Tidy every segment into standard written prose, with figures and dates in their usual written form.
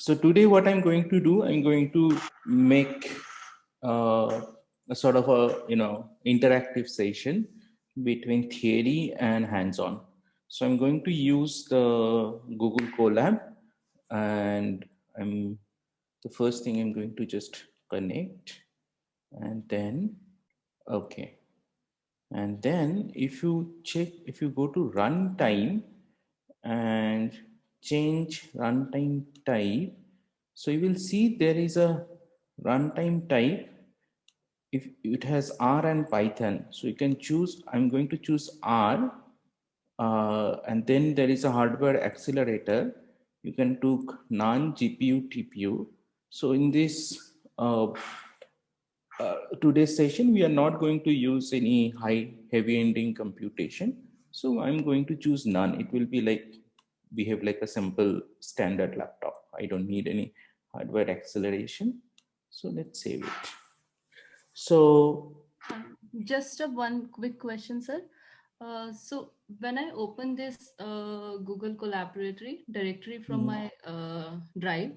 So today what I'm going to do, I'm going to make a sort of a interactive session between theory and hands-on. So I'm going to use the Google Colab, and I'm the first thing I'm going to just connect, and then okay, and then if you check, if you go to runtime and change runtime type, so you will see there is a runtime type. If it has R and Python, so you can choose, I'm going to choose R, and then there is a hardware accelerator. You can took non GPU TPU. So in this today's session, we are not going to use any high heavy ending computation. So I'm going to choose none. It will be like behave like a simple standard laptop. I don't need any hardware acceleration. So let's save it. So Just a one quick question, sir. So when I open this Google Collaboratory directory from mm, my drive,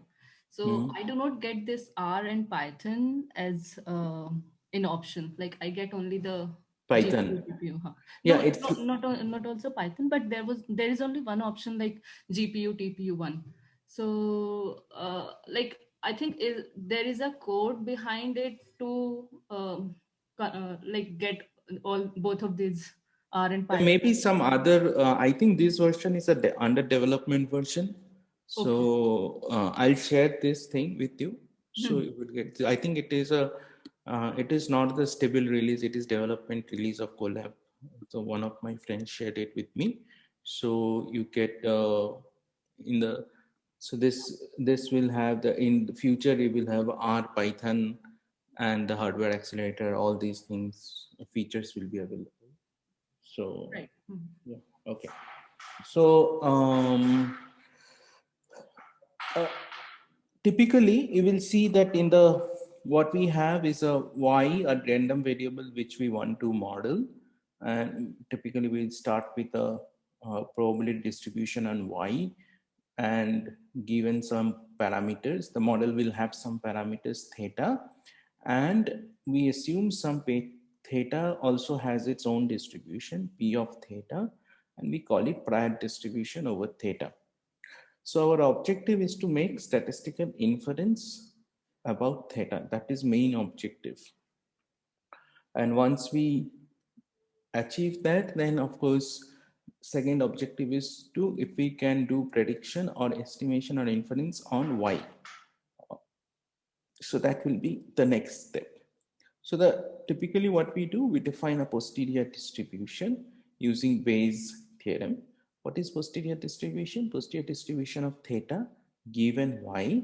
so mm, I do not get this R and Python as an option. Like I get only the GPU, Python. TPU. Huh? Yeah, No, it's not also Python, but there is only one option like GPU, TPU one. So like I think there is a code behind it to like get all both of these R and there Python. may be some other. I think this version is a under development version. Okay. So I'll share this thing with you. So Hmm. you will get. I think it is a. It is not the stable release. It is development release of Colab. So one of my friends shared it with me. So you get in the. So this will have the, in the future it will have R, Python, and the hardware accelerator. All these things features will be available. So Right. Mhm. yeah, okay. So uh, typically you will see that in the, what we have is a y, a random variable which we want to model, and typically we'll start with a probability distribution on y, and given some parameters, the model will have some parameters theta, and we assume some theta also has its own distribution p of theta, and we call it prior distribution over theta. So our objective is to make statistical inference about theta. That is main objective. And once we achieve that, then of course, second objective is to, if we can do prediction or estimation or inference on y. So that will be the next step. So the typically what we do, we define a posterior distribution using Bayes theorem. What is posterior distribution? Posterior distribution of theta given y,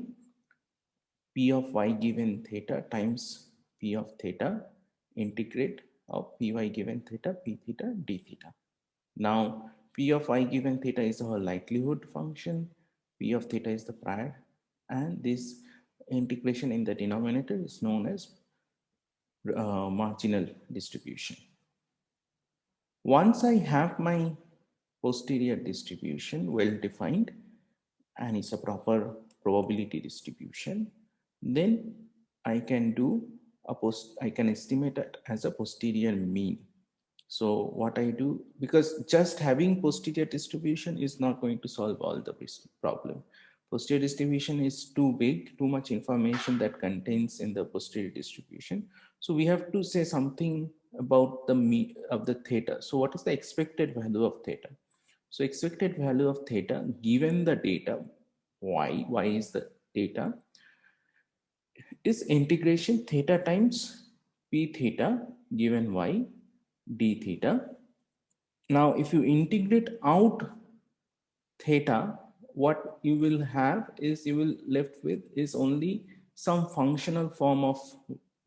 p of y given theta times p of theta, integrate of py given theta, p theta, d theta. Now p of y given theta is our likelihood function, p of theta is the prior, and this integration in the denominator is known as marginal distribution. Once I have my posterior distribution well defined and it's a proper probability distribution, then I can do I can estimate it as a posterior mean. So what I do, because just having posterior distribution is not going to solve all the problem. Posterior distribution is too big, too much information that contains in the posterior distribution. So we have to say something about the mean of the theta. So what is the expected value of theta? So expected value of theta given the data, y is the data, is integration theta times p theta given y d theta. Now, if you integrate out theta, what you will have is, you will left with is only some functional form of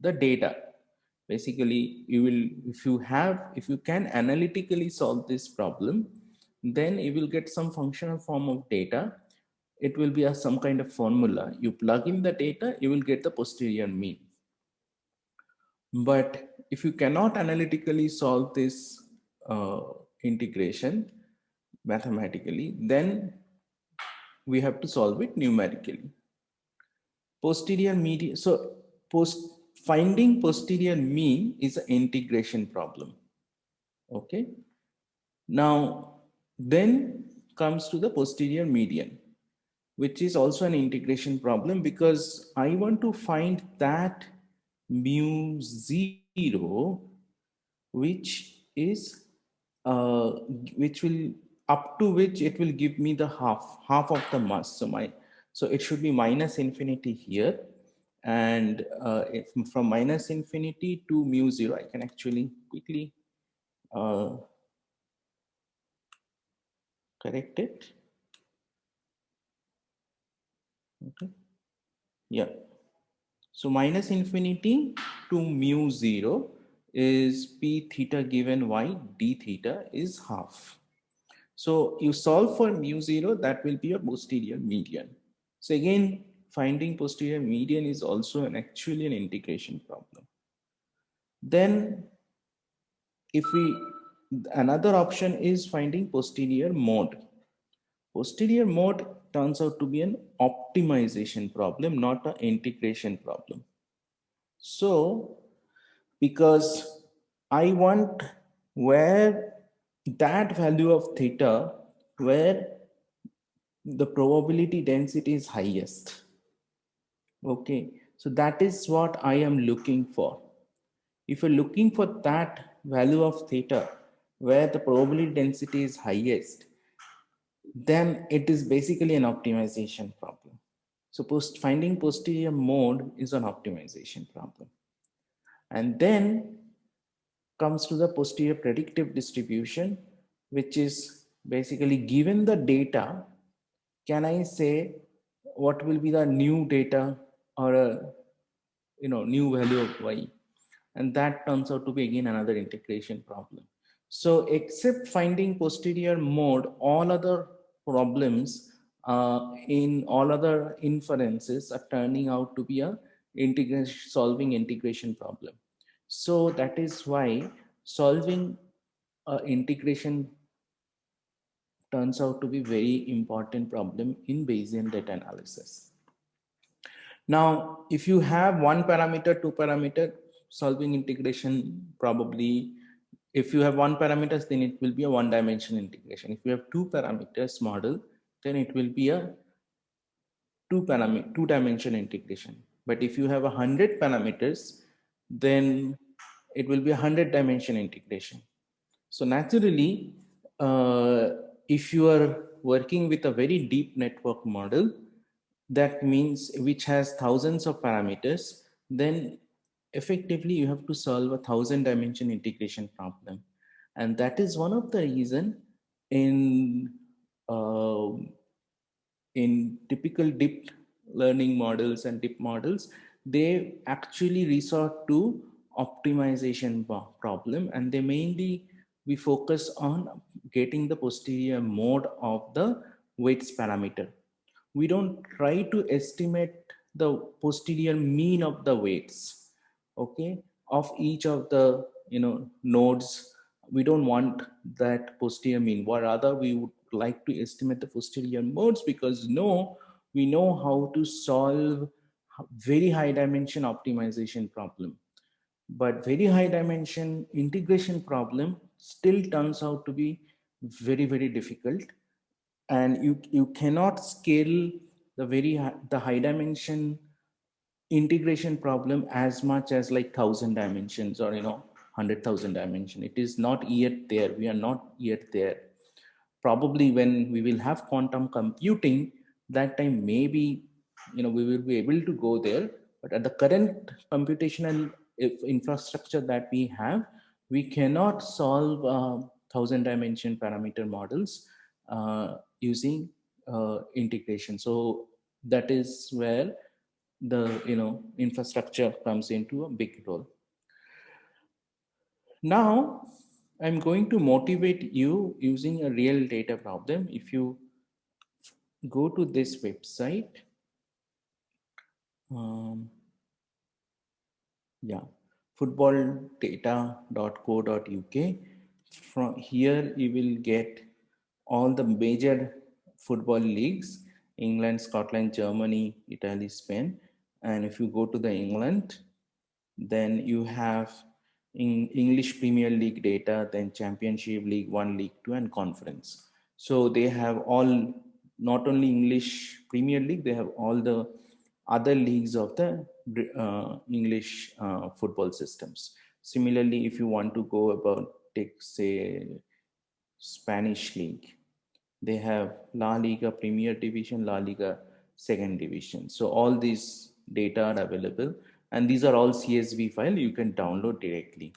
the data. Basically, you will, if you have, if you can analytically solve this problem, then you will get some functional form of data. It will be a some kind of formula. You plug in the data, you will get the posterior mean. But if you cannot analytically solve this uh, integration mathematically, then we have to solve it numerically. posterior median. So finding posterior mean is an integration problem. Okay. Now, then comes to the posterior median, which is also an integration problem because I want to find that mu zero, which is which will up to which it will give me the half of the mass. So it should be minus infinity here, and if from minus infinity to mu zero, I can actually quickly correct it. Okay. Yeah. So minus infinity to mu zero is p theta given y d theta is half. So you solve for mu zero, that will be a posterior median. So again, finding posterior median is also actually an integration problem. Then if we, another option is finding posterior mode. Posterior mode turns out to be an optimization problem, not an integration problem. So because I want where that value of theta where the probability density is highest. Okay, so that is what I am looking for. If you're looking for that value of theta where the probability density is highest, then it is basically an optimization problem. So finding posterior mode is an optimization problem. And then comes to the posterior predictive distribution, which is basically given the data, can I say what will be the new data or a new value of y? And that turns out to be again another integration problem. So except finding posterior mode, all other problems in all other inferences are turning out to be a solving integration problem. So that is why solving integration turns out to be very important problem in Bayesian data analysis. Now, if you have one parameter, two parameter, solving integration probably, if you have one parameters, then it will be a one dimension integration. If you have two parameters model, then it will be a two dimension integration. But if you have 100 parameters, then it will be a 100 dimension integration. So naturally, if you are working with a very deep network model, that means which has thousands of parameters, then effectively you have to solve a 1,000 dimension integration problem. And that is one of the reason in uh, in typical deep learning models and deep models, they actually resort to optimization problem, and they mainly we focus on getting the posterior mode of the weights parameter. We don't try to estimate the posterior mean of the weights, okay, of each of the nodes. We don't want that posterior mean, or rather we would like to estimate the posterior modes, because we know how to solve very high dimension optimization problem, but very high dimension integration problem still turns out to be very difficult. And you cannot scale the high dimension integration problem as much as like 1,000 dimensions or 100,000 dimension. It is not yet there. We are not yet there. Probably when we will have quantum computing, that time maybe we will be able to go there. But at the current computational infrastructure that we have, we cannot solve 1,000 dimension parameter models using integration. So that is where the infrastructure comes into a big role. Now I'm going to motivate you using a real data problem. If you go to this website, footballdata.co.uk. From here you will get all the major football leagues: England, Scotland, Germany, Italy, Spain. And if you go to the England, then you have in English Premier League data, then Championship, League One, League Two, and Conference. So they have all, not only English Premier League, they have all the other leagues of the English football systems. Similarly, if you want to go about, take say Spanish league, they have La Liga Premier Division, La Liga Second Division. So all these data are available, and these are all CSV file you can download directly.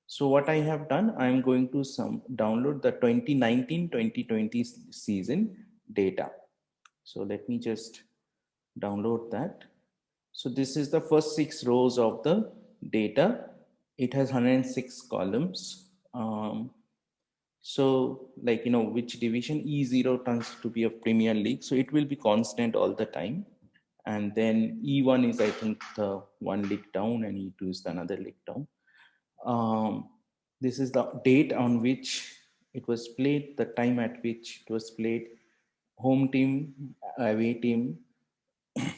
So what I have done, I am going to download the 2019-2020 season data. So let me just download that. So this is the first 6 rows of the data. It has 106 columns. So like, which division E0 turns to be a Premier League. So it will be constant all the time. And then E1 is, I think, the one league down, and E2 is the another league down. This is the date on which it was played, the time at which it was played, home team, away team.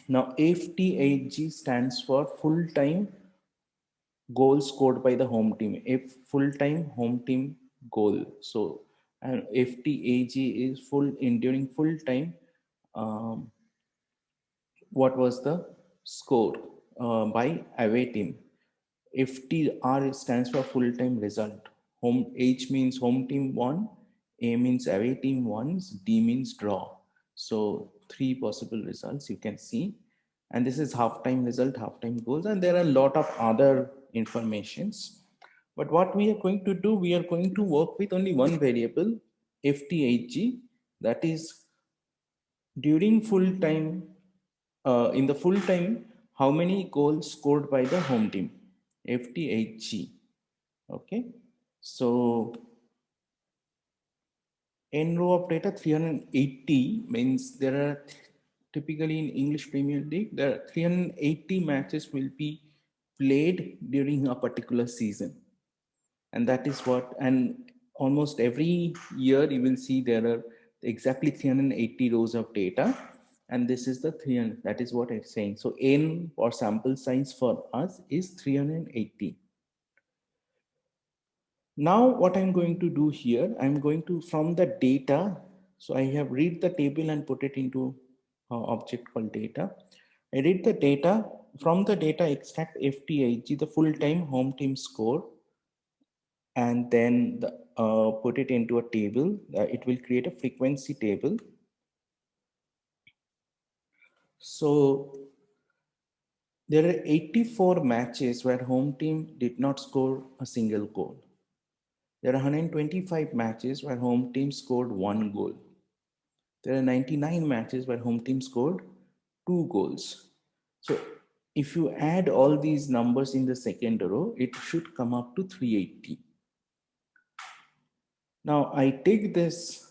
Now, FTHG stands for full time goal scored by the home team. If full time home team goal. So, and FTAG is full enduring full time. What was the score by away team? FTR stands for full time result. Home H means home team won, A means away team won, D means draw. So three possible results you can see. And this is halftime result, halftime goals, and there are a lot of other informations. But what we are going to do, we are going to work with only one variable, FTHG, that is during full time, in the full time, how many goals scored by the home team, FTHG. Okay, so n row of data 380 means there are typically in English Premier League, there are 380 matches will be played during a particular season. And that is what, and almost every year you will see there are exactly 380 rows of data. And this is the 300, that is what I'm saying. So n or sample size for us is 380. Now what I'm going to do here, I'm going to, from the data, so I have read the table and put it into an object called data. I read the data, from the data extract FTIG, the full-time home team score, and then put it into a table. It will create a frequency table. So there are 84 matches where home team did not score a single goal. There are 125 matches where home team scored 1 goal. There are 99 matches where home team scored 2 goals. So if you add all these numbers in the second row, it should come up to 380. Now I take this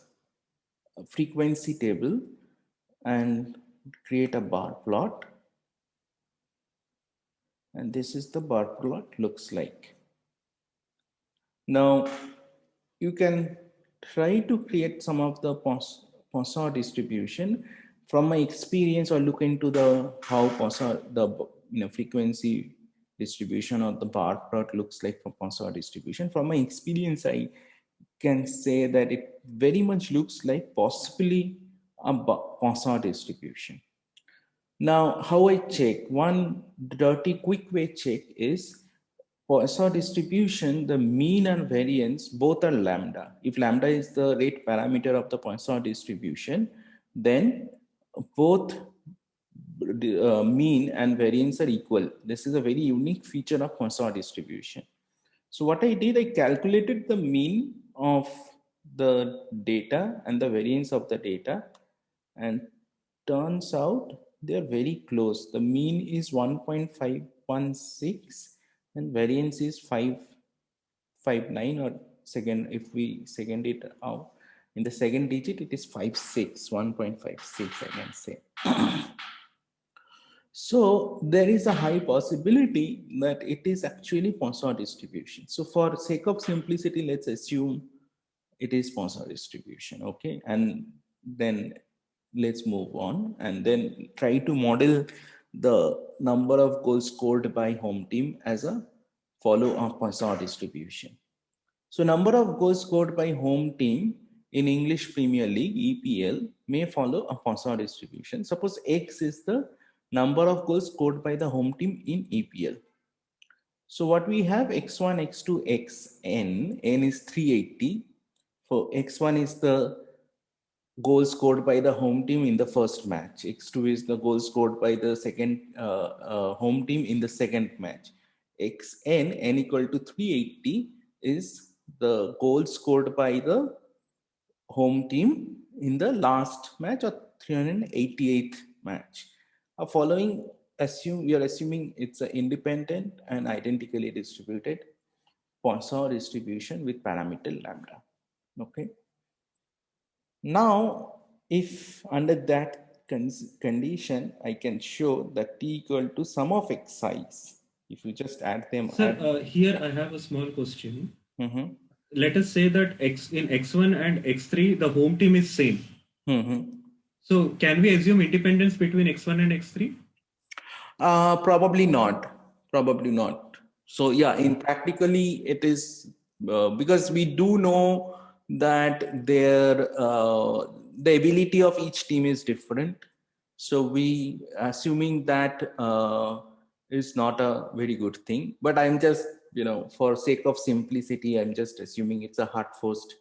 frequency table and create a bar plot. And this is the bar plot looks like. Now you can try to create some of the Poisson distribution. From my experience, or look into the how Poisson, the frequency distribution or the bar plot looks like for Poisson distribution. From my experience, I can say that it very much looks like possibly a Poisson distribution. Now, how I check? One dirty quick way check is Poisson distribution, the mean and variance both are lambda. If lambda is the rate parameter of the Poisson distribution, then both mean and variance are equal. This is a very unique feature of Poisson distribution. So what I did, I calculated the mean of the data and the variance of the data, and turns out they're very close. The mean is 1.516 and variance is 559, or second, if we second it out in the second digit, it is 56, 1.56, I can say. So there is a high possibility that it is actually Poisson distribution. So for sake of simplicity, let's assume it is Poisson distribution, okay? And then let's move on and then try to model the number of goals scored by home team as a follow-up Poisson distribution. So number of goals scored by home team in English Premier League, EPL, may follow a Poisson distribution. Suppose X is the number of goals scored by the home team in EPL. So what we have, x1, x2, xn, n is 380. For x1 is the goal scored by the home team in the first match. X2 is the goal scored by the second home team in the second match. Xn, n equal to 380, is the goal scored by the home team in the last match or 388th match. Following, we are assuming it's an independent and identically distributed Poisson distribution with parameter lambda. Okay. Now, if under that condition, I can show that t equal to sum of xi's. If you just add them. Sir, here I have a small question. Mm-hmm. Let us say that in x1 and x3, the home team is same. Mm-hmm. So can we assume independence between x1 and x3? Probably not. Probably not. So yeah, in practically it is because we do know that the ability of each team is different. So we assuming that is not a very good thing. But I'm just, for sake of simplicity, I'm just assuming it's a hard-forced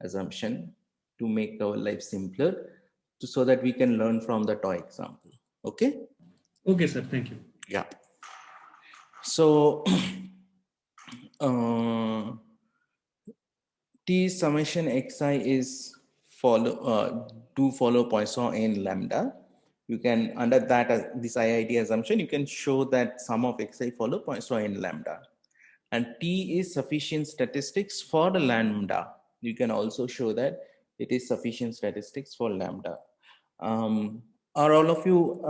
assumption to make our life simpler, so that we can learn from the toy example. Okay. Okay, sir. Thank you. Yeah. So T summation xi is follow Poisson in lambda. You can, under that this IID assumption, you can show that sum of xi follow Poisson in lambda. And T is sufficient statistics for the lambda. You can also show that it is sufficient statistics for lambda. Are all of you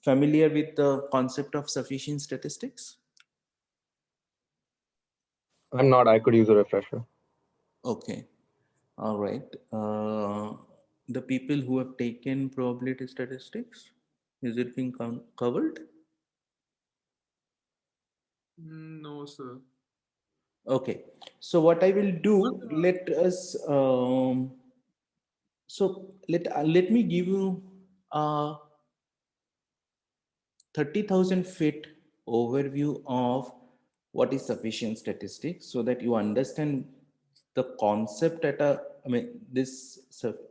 familiar with the concept of sufficient statistics? I'm not. I could use a refresher. Okay. All right. The people who have taken probability statistics, is it being covered? No, sir. Okay. So what I will do, let us, let me give you a 30,000 feet overview of what is sufficient statistics, so that you understand the concept at this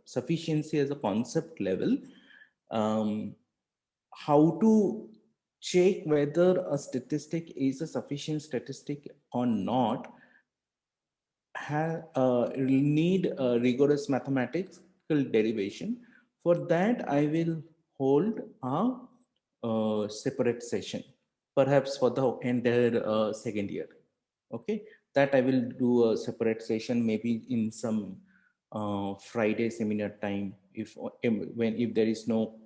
sufficiency as a concept level, how to check whether a statistic is a sufficient statistic or not. Need rigorous mathematical derivation. For that, I will hold a separate session, perhaps for the entire second year. Okay, that I will do a separate session, maybe in some Friday seminar time. If there is no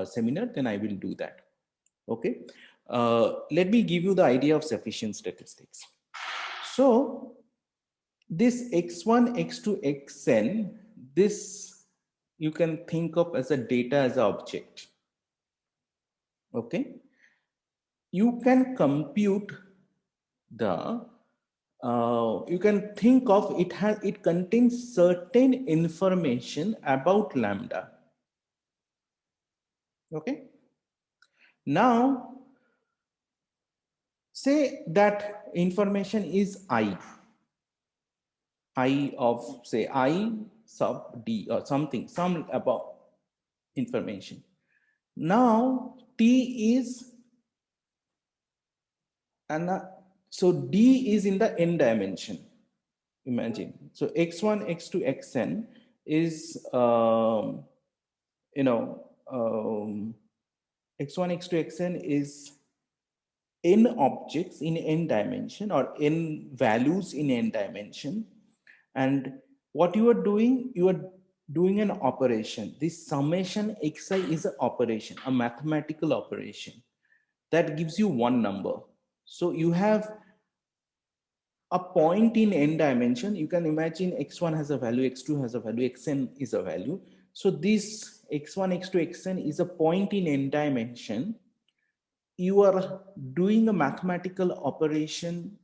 seminar, then I will do that. Okay, let me give you the idea of sufficient statistics. So this x1, x2, xn, this you can think of as a data as an object. Okay, you can compute the you can think of it contains certain information about lambda. Okay, now say that information is I of, say, I sub d or something, some about information. Now t is, and so d is in the n dimension. Imagine, so x1, x2, xn is x1, x2, xn is n objects in n dimension, or n values in n dimension. And what you are doing an operation. This summation xi is an operation, a mathematical operation that gives you one number. So you have a point in n dimension. You can imagine x1 has a value, x2 has a value, xn is a value. So this x1, x2, xn is a point in n dimension, you are doing a mathematical operation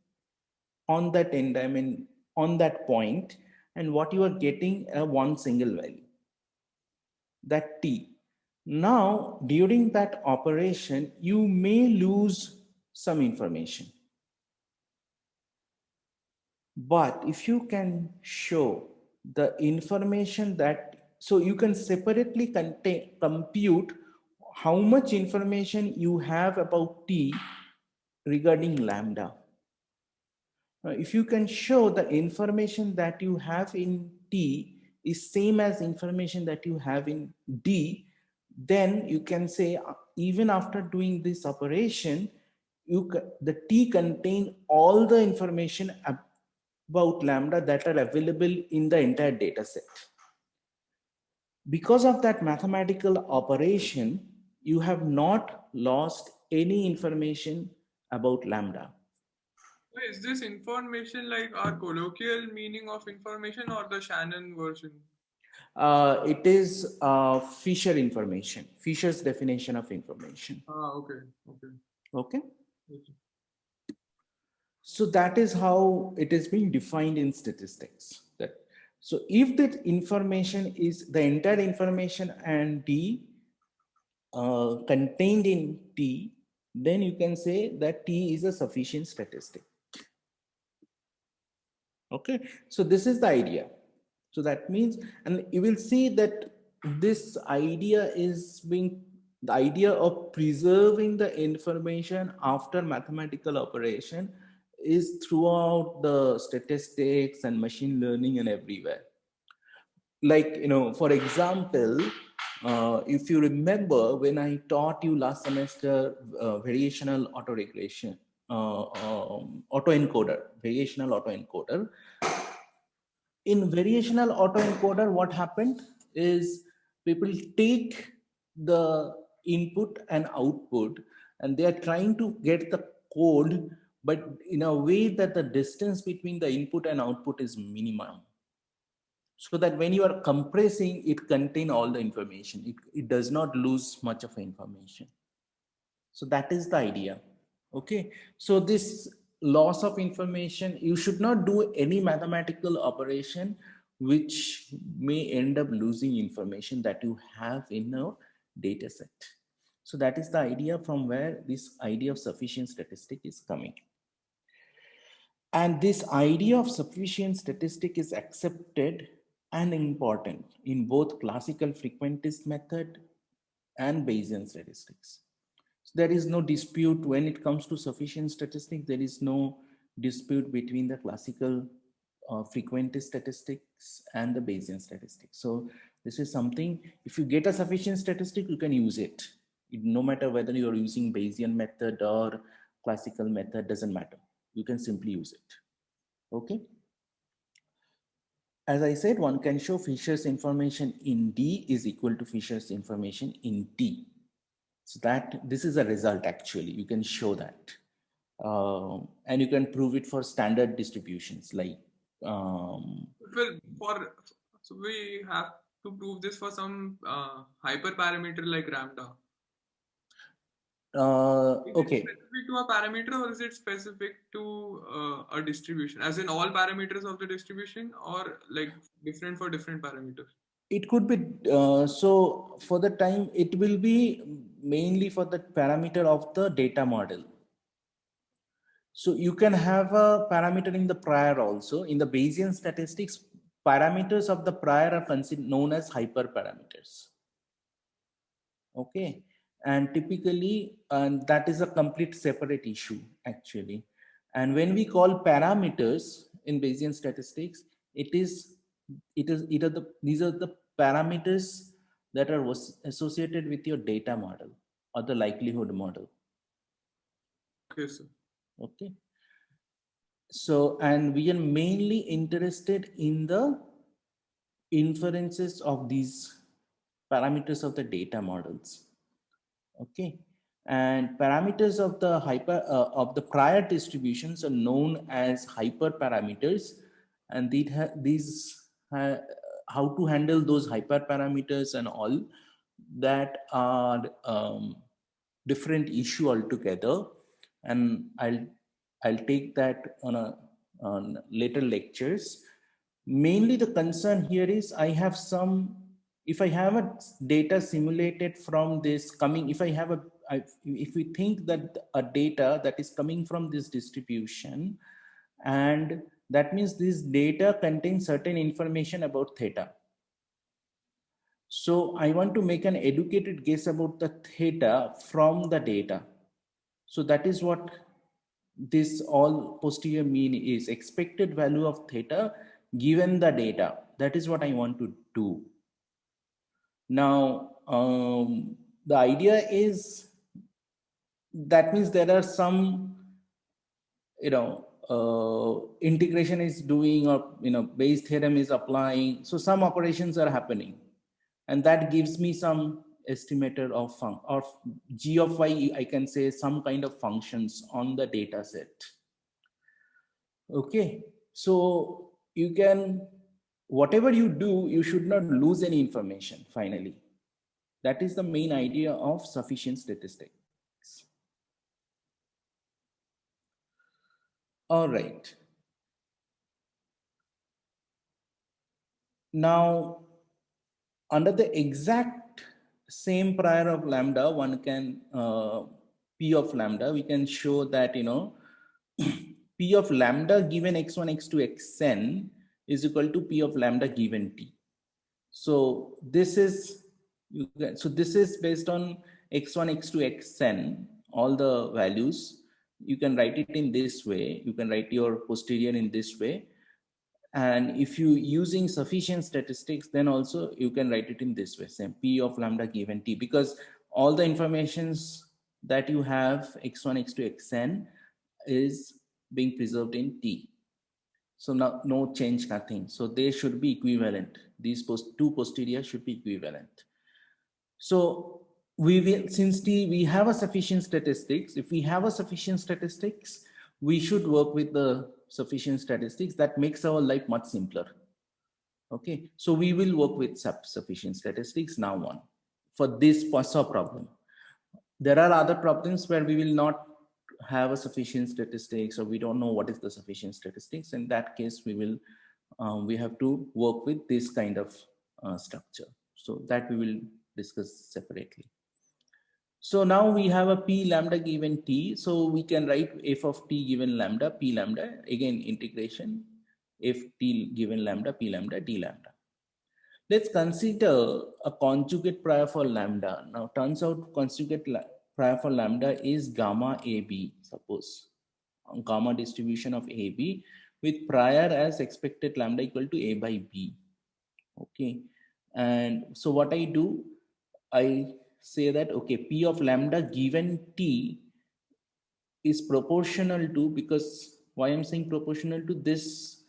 on that end, I mean, on that point, and what you are getting one single value, that t. Now, during that operation, you may lose some information. But if you can show the information that, so you can separately compute how much information you have about t regarding lambda. If you can show the information that you have in t is same as information that you have in d, then you can say even after doing this operation, the t contain all the information about lambda that are available in the entire data set. Because of that mathematical operation, you have not lost any information about lambda. Is this information like our colloquial meaning of information or the Shannon version? It is Fisher information, Fisher's definition of information. Okay. Okay. So that is how it is being defined in statistics. So if that information is the entire information and D contained in T, then you can say that T is a sufficient statistic. Okay, so this is the idea. So that means, and you will see that this idea is being, the idea of preserving the information after mathematical operation is throughout the statistics and machine learning and everywhere. Like, for example, if you remember when I taught you last semester variational autoregulation, autoencoder, variational autoencoder. In variational autoencoder, what happened is people take the input and output and they are trying to get the code, but in a way that the distance between the input and output is minimum. So that when you are compressing, it contains all the information. It does not lose much of information. So that is the idea. Okay. So this loss of information, you should not do any mathematical operation which may end up losing information that you have in a data set. So that is the idea from where this idea of sufficient statistic is coming. And this idea of sufficient statistic is accepted and important in both classical frequentist method and Bayesian statistics. So there is no dispute when it comes to sufficient statistics. There is no dispute between the classical frequentist statistics and the Bayesian statistics. So this is something, if you get a sufficient statistic, you can use it. No matter whether you're using Bayesian method or classical method, doesn't matter. You can simply use it. Okay. As I said, one can show Fisher's information in D is equal to Fisher's information in T. So that this is a result actually, you can show that. And you can prove it for standard distributions like. So we have to prove this for some hyperparameter like lambda. Okay. Is it specific to a parameter or is it specific to a distribution, as in all parameters of the distribution, or like different for different parameters? It could be, so for the time, it will be mainly for the parameter of the data model. So you can have a parameter in the prior also. In the Bayesian statistics, parameters of the prior are considered known as hyperparameters. Okay. And typically, that is a complete separate issue actually. And when we call parameters in Bayesian statistics, these are the parameters that are associated with your data model or the likelihood model. Okay, sir. Okay. So, and we are mainly interested in the inferences of these parameters of the data models. Okay. And parameters of the prior distributions are known as hyperparameters, and how to handle those hyperparameters and all that are different issue altogether, and I'll take that on later lectures. Mainly the concern here is if I have a data simulated from this coming, if we think that a data that is coming from this distribution, and that means this data contains certain information about theta. So I want to make an educated guess about the theta from the data. So that is what this all posterior mean is, expected value of theta given the data. That is what I want to do. Now, the idea is, that means there are some, integration is doing, or, Bayes theorem is applying. So some operations are happening, and that gives me some estimator of g of y, I can say some kind of functions on the data set. Okay, so you can, whatever you do, you should not lose any information finally. That is the main idea of sufficient statistics. All right. Now, under the exact same prior of lambda, one can, P of lambda, we can show that, P of lambda given x1, x2, xn is equal to P of lambda given t. So this is based on x1, x2, xn, all the values. You can write it in this way. You can write your posterior in this way. And if you using sufficient statistics, then also you can write it in this way, same P of lambda given t, because all the informations that you have x1, x2, xn is being preserved in t. So now no change, nothing. So they should be equivalent. These two posterior should be equivalent. So we will, since we have a sufficient statistics, if we have a sufficient statistics, we should work with the sufficient statistics. That makes our life much simpler. Okay, so we will work with sufficient statistics now on for this POSSA problem. There are other problems where we will not have a sufficient statistics, or we don't know what is the sufficient statistics. In that case, we have to work with this kind of structure. So that we will discuss separately. So now we have a P lambda given t. So we can write f of t given lambda, P lambda, again integration, f t given lambda, P lambda, d lambda. Let's consider a conjugate prior for lambda. Now turns out conjugate prior for lambda is gamma AB, suppose. Gamma distribution of AB with prior as expected lambda equal to A by B. Okay. And so what I do, I say that, okay, P of lambda given t is proportional to, because why I'm saying proportional to, this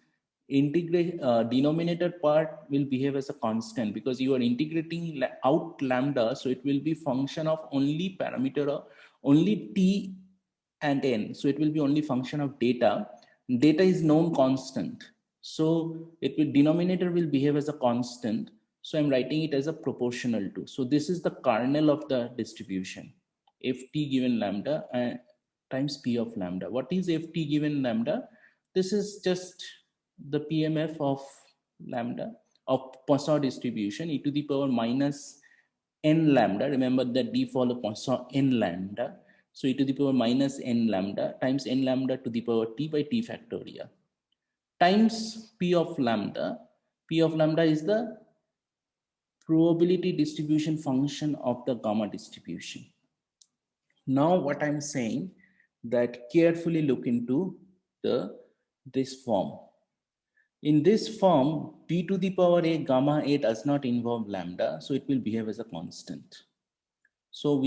denominator part will behave as a constant, because you are integrating out lambda. So it will be function of only parameter of only t and n. So it will be only function of data. Data is known constant. So denominator will behave as a constant. So I'm writing it as a proportional to. So this is the kernel of the distribution. Ft given lambda times P of lambda. What is Ft given lambda? This is just the PMF of lambda of Poisson distribution, e to the power minus n lambda. Remember that d follow Poisson n lambda. So e to the power minus n lambda times n lambda to the power t by t factorial times P of lambda. P of lambda is the probability distribution function of the gamma distribution. Now what I'm saying, that carefully look into this form. In this form, p to the power a gamma a does not involve lambda, so it will behave as a constant. So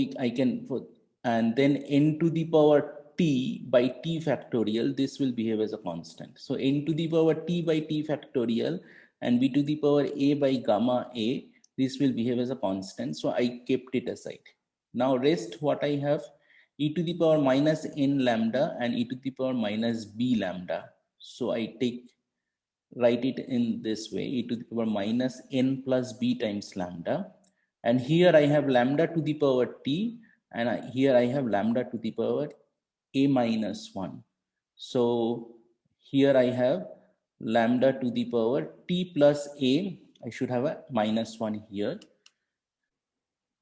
and then n to the power t by t factorial, this will behave as a constant. So n to the power t by t factorial and b to the power a by gamma a, this will behave as a constant. So I kept it aside. Now rest what I have, e to the power minus n lambda and e to the power minus b lambda. So I write it in this way, e to the power minus n plus b times lambda. And here I have lambda to the power t and here I have lambda to the power a minus 1. So here I have lambda to the power t plus a. I should have a minus 1 here.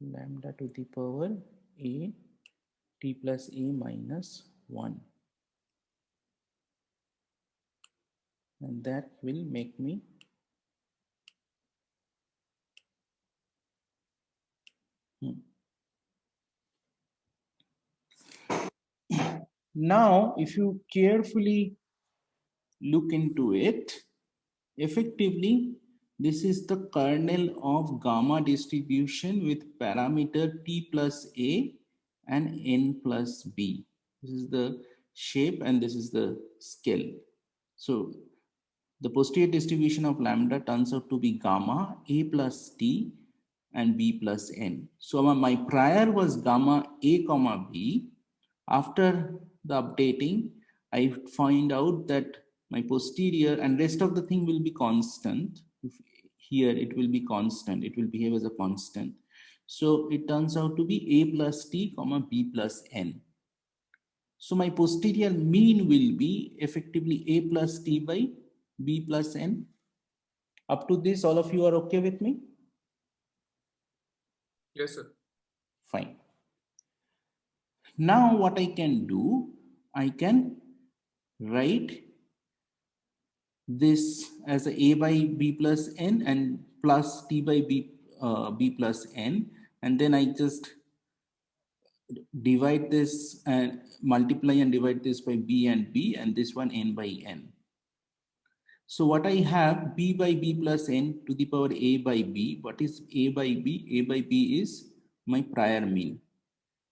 Lambda to the power a t plus a minus 1. And that will make me Now, if you carefully look into it, effectively, this is the kernel of gamma distribution with parameter t plus a and n plus b. This is the shape and this is the scale. So the posterior distribution of lambda turns out to be gamma a plus t and b plus n. So my prior was gamma a comma b. After the updating, I find out that my posterior and rest of the thing will be constant. Here it will be constant. It will behave as a constant. So it turns out to be a plus t comma b plus n. So my posterior mean will be effectively a plus t by b plus n. Up to this, all of you are okay with me? Yes, sir. Fine. Now what I can do, I can write this as a by b plus n and plus t by b plus n, and then I just divide this and multiply and divide this by b and b, and this one n by n. So what I have, b by b plus n to the power a by b. What is a by b? A by b is my prior mean.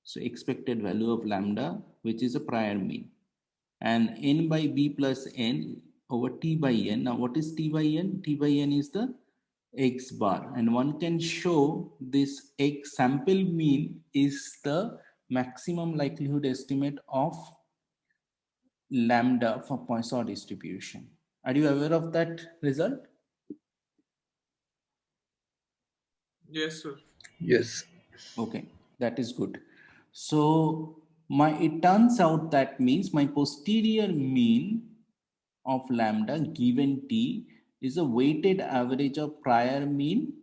So expected value of lambda, which is a prior mean. And n by b plus n over t by n. Now what is t by n? T by n is the x bar. And one can show this x sample mean is the maximum likelihood estimate of lambda for Poisson distribution. Are you aware of that result? Yes, sir. Yes. Okay, that is good. So it turns out that means my posterior mean of lambda given t is a weighted average of prior mean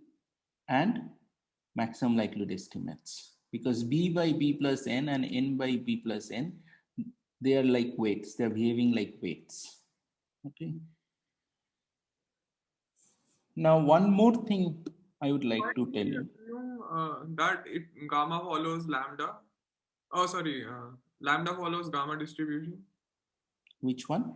and maximum likelihood estimates, because b by b plus n and n by b plus n, they are like weights, they're behaving like weights. Okay. Now one more thing I would like to tell you. Assume that gamma follows lambda. Oh, sorry. Lambda follows gamma distribution. Which one?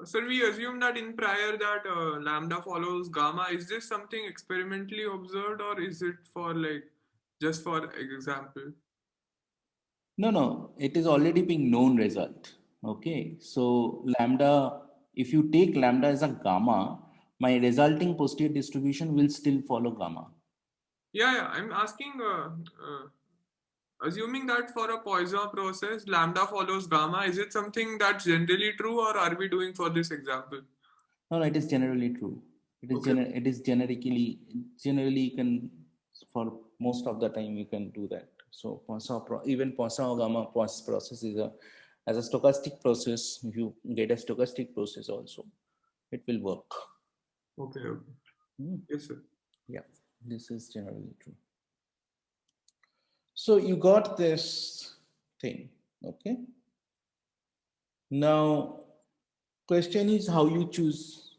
Sir, we assume that in prior that lambda follows gamma. Is this something experimentally observed, or is it for like just for example? No, it is already being known result. Okay, so lambda, if you take lambda as a gamma, my resulting posterior distribution will still follow gamma. Yeah. I'm asking, assuming that for a Poisson process, lambda follows gamma, is it something that's generally true, or are we doing for this example? No, it is generally true. It is Okay. it is generally you can, for most of the time you can do that. So even Poisson or gamma process is as a stochastic process. If you get a stochastic process also, it will work. Okay. Yes, sir. Yeah, this is generally true. So you got this thing, okay? Now, question is how you choose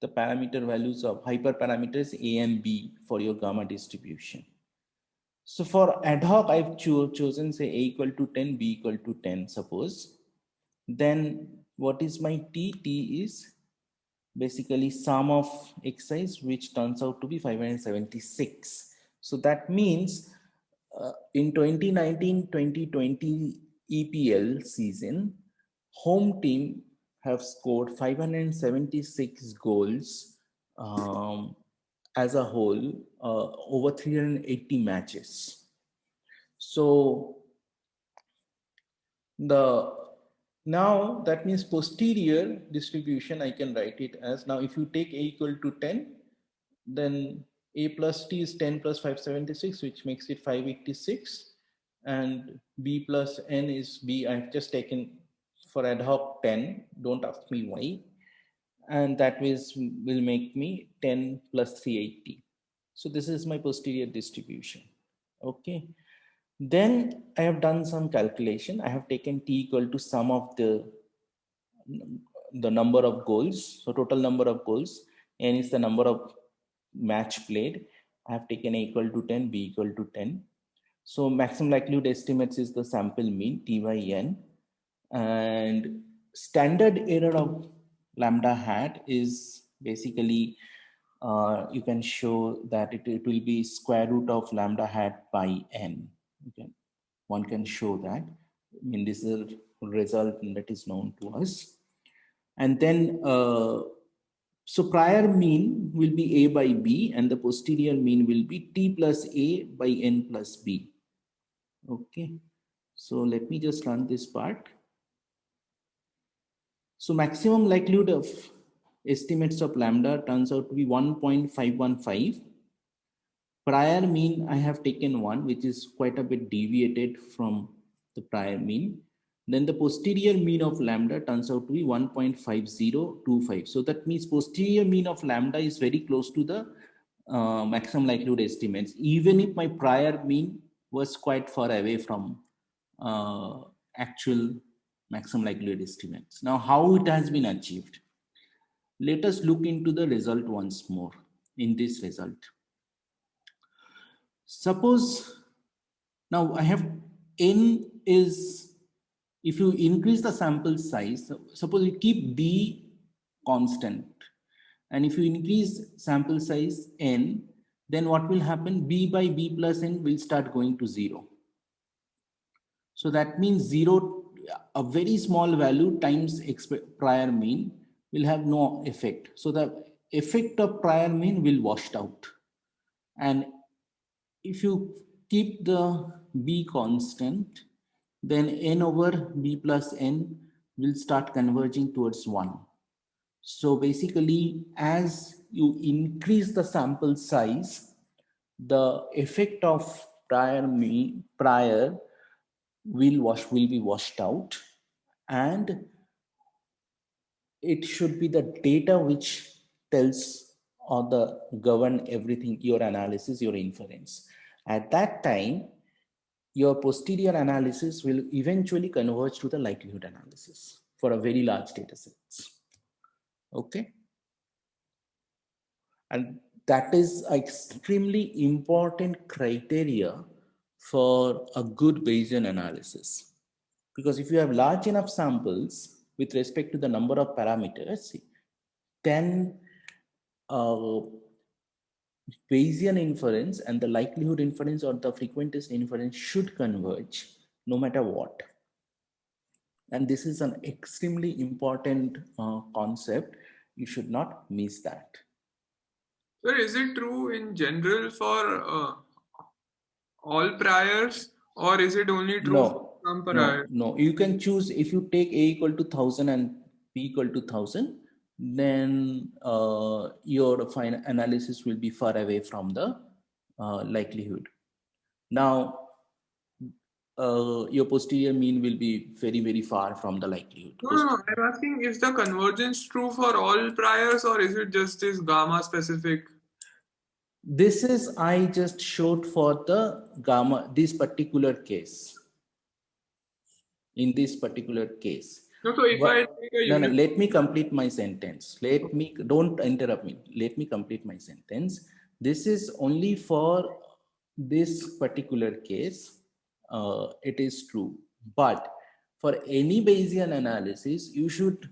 the parameter values of hyperparameters A and B for your gamma distribution. So for ad hoc, I've chosen say A equal to 10, B equal to 10, suppose. Then what is my T? T is basically sum of xi's, which turns out to be 576. So that means in 2019-2020 EPL season, home team have scored 576 goals as a whole over 380 matches. So now that means posterior distribution, I can write it as, now if you take A equal to 10, then A plus T is 10 plus 576, which makes it 586. And B plus N is B. I've just taken for ad hoc 10. Don't ask me why. And that will make me 10 plus 380. So this is my posterior distribution. Okay. Then I have done some calculation. I have taken T equal to sum of the number of goals. So total number of goals. N is the number of match played. I have taken A equal to 10, B equal to 10. So maximum likelihood estimates is the sample mean T by N. And standard error of lambda hat is basically, you can show that it will be square root of lambda hat by N. Okay. One can show that. I mean, this is a result that is known to us. And then, so prior mean will be A by B and the posterior mean will be T plus A by N plus B. Okay. So let me just run this part. So maximum likelihood of estimates of lambda turns out to be 1.515. Prior mean, I have taken 1, which is quite a bit deviated from the prior mean. Then the posterior mean of lambda turns out to be 1.5025. So that means posterior mean of lambda is very close to the maximum likelihood estimates, even if my prior mean was quite far away from actual maximum likelihood estimates. Now, how it has been achieved? Let us look into the result once more in this result. Suppose now I have N is, if you increase the sample size, suppose you keep B constant, and if you increase sample size N, then what will happen? B by B plus N will start going to 0. So that means 0, a very small value times prior mean will have no effect. So the effect of prior mean will wash out. And if you keep the B constant, then N over B plus N will start converging towards 1. So basically, as you increase the sample size, the effect of prior will be washed out, and it should be the data which tells or the govern everything, your analysis, your inference. At that time, your posterior analysis will eventually converge to the likelihood analysis for a very large data sets. Okay. And that is an extremely important criteria for a good Bayesian analysis. Because if you have large enough samples with respect to the number of parameters, then Bayesian inference and the likelihood inference or the frequentist inference should converge no matter what. And this is an extremely important concept. You should not miss that. Sir, is it true in general for all priors, or is it only true for some priors? No. You can choose, if you take A equal to 1000 and B equal to 1000, then your final analysis will be far away from the likelihood. Now, your posterior mean will be very, very far from the likelihood. No, I'm asking, is the convergence true for all priors, or is it just this gamma specific? This is, I just showed for the gamma, this particular case. In this particular case. No, so if I take a no, let me complete my sentence. Don't interrupt me. Let me complete my sentence. This is only for this particular case. It is true. But for any Bayesian analysis, you should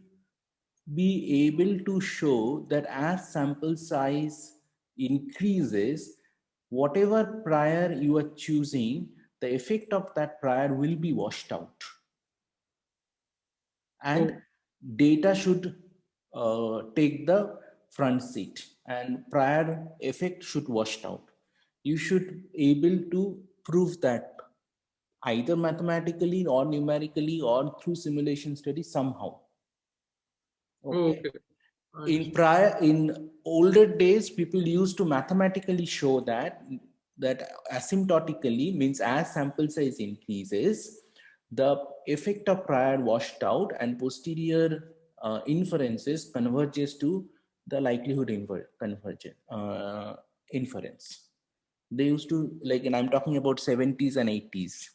be able to show that as sample size increases, whatever prior you are choosing, the effect of that prior will be washed out. And data should take the front seat, and prior effect should wash out. You should able to prove that either mathematically or numerically or through simulation study somehow. Okay. in older days, people used to mathematically show that asymptotically means as sample size increases, the effect of prior washed out and posterior inferences converges to the likelihood inference. They used to, like, and I'm talking about 70s and 80s.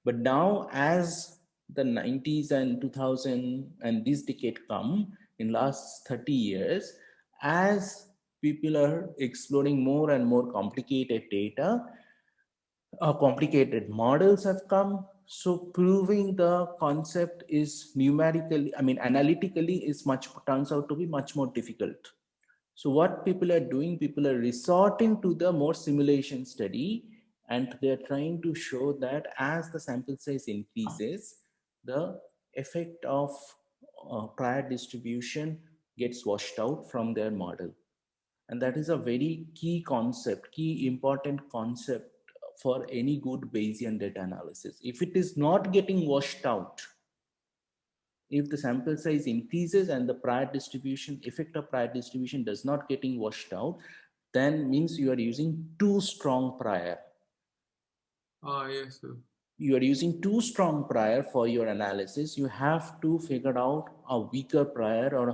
But now, as the 90s and 2000 and this decade come in last 30 years, as people are exploring more and more complicated data, complicated models have come. So proving the concept is numerically, I mean, analytically is turns out to be much more difficult. So what people are doing, people are resorting to the more simulation study, and they're trying to show that as the sample size increases, the effect of prior distribution gets washed out from their model. And that is a very key concept, key important concept for any good Bayesian data analysis. If it is not getting washed out, if the sample size increases and the prior distribution, effect of prior distribution does not getting washed out, then means you are using too strong prior. Yes, sir. You are using too strong prior for your analysis. You have to figure out a weaker prior or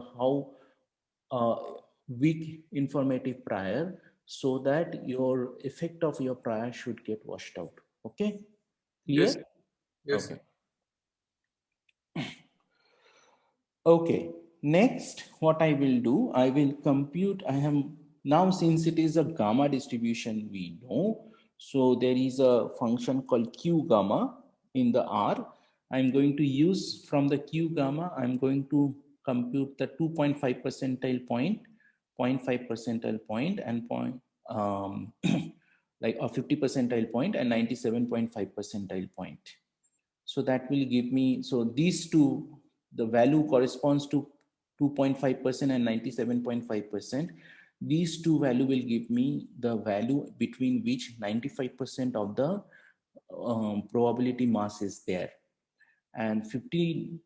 how weak informative prior, so that your effect of your prior should get washed out. Okay, clear? Yes. Yes, Okay. sir. Okay, next what I will do, I will compute, I have now, since it is a gamma distribution we know, so there is a function called Q gamma in the R. I'm going to use from the Q gamma, I'm going to compute the 2.5 percentile point, 0.5 percentile point and like a 50 percentile point and 97.5 percentile point. So that will give me, so these two, the value corresponds to 2.5% and 97.5%. These two value will give me the value between which 95% of the probability mass is there, and 50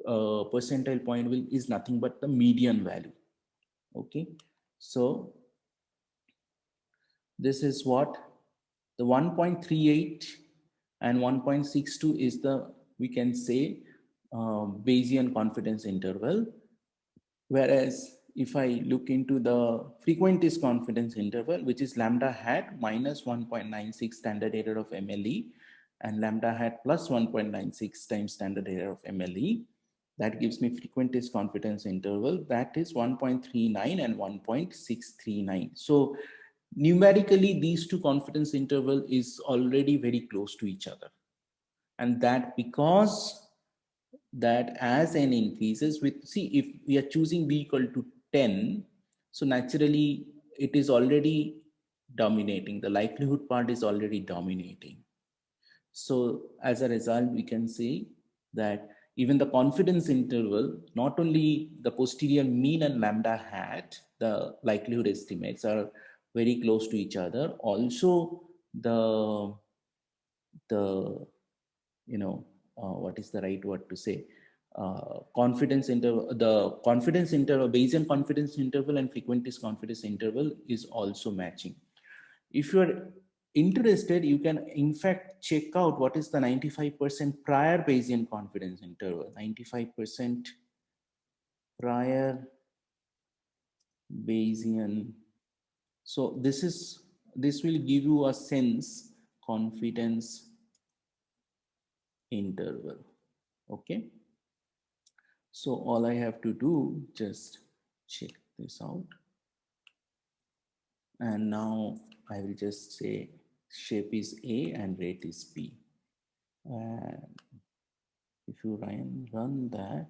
percentile point is nothing but the median value. Okay, so this is what the 1.38 and 1.62 is the, we can say, Bayesian confidence interval. Whereas if I look into the frequentist confidence interval, which is lambda hat minus 1.96 standard error of MLE and lambda hat plus 1.96 times standard error of MLE, that gives me frequentist confidence interval, that is 1.39 and 1.639. So numerically, these two confidence interval is already very close to each other. And that because that as n increases with, see, if we are choosing b equal to 10, so naturally it is already dominating, the likelihood part is already dominating. So as a result, we can say that even the confidence interval, not only the posterior mean and lambda hat, the likelihood estimates are very close to each other. Also the you know, what is the right word to say, confidence interval, the confidence interval, Bayesian confidence interval and frequentist confidence interval is also matching. If you are interested, you can in fact check out what is the 95% prior Bayesian confidence interval, 95% prior Bayesian. So this will give you a sense confidence interval. Okay, so all I have to do, just check this out, and now I will just say shape is A and rate is B. And if you run that,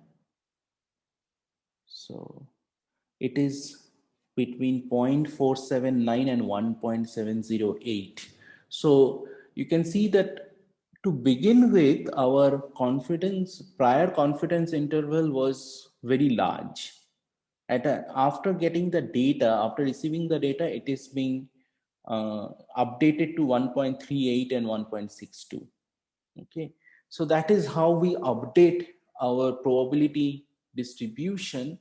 so it is between 0.479 and 1.708. So you can see that to begin with, our prior confidence interval was very large. After getting the data, after receiving the data, it is being updated to 1.38 and 1.62. Okay, so that is how we update our probability distribution